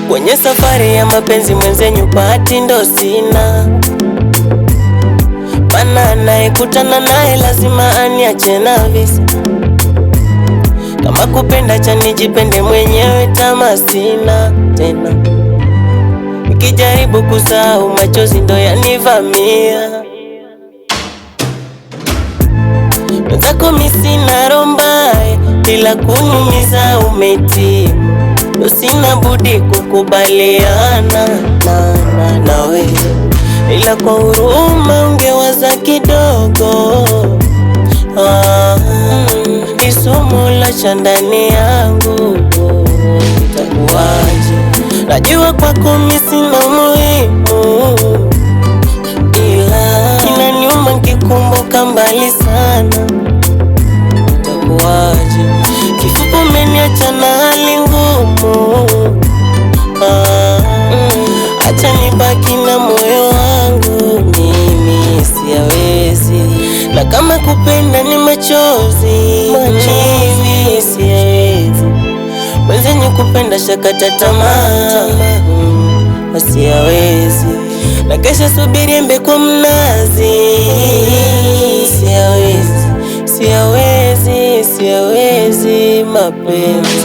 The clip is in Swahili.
Kwenye safari ya mapenzi mwenzenyu bahati ndo sina, mana naekutana naye lazima aniache na visa. Kama kupenda cha nijipende mwenyewe, tamaa sina tena. Nikijaribu kusahau machozi ndo yanivamia. Mwenzako mi sina roho mbaya, ila kunyumiza umetimu. Ndo sina budi kukubaliana nawe, ila kwa huruma ungewaza kidogo. Ni somo la cha ndani yangu, itakuwaje? Najua kwako mi sina umuhimu, ila inaniuma nikikumbuka mbali sana. Itakuwaje? Kifupi umeniacha na hali ngumu. Acha nibaki na moyo wangu, mimi siyawezi. Na kama kupenda ni machozi, mimi siyawezi. Mwenzenyu kupenda shakata tamaa, siyawezi. Na kesha subiri embe kwa mnazi, siyawezi, siyawezi, siyawezi mapenzi.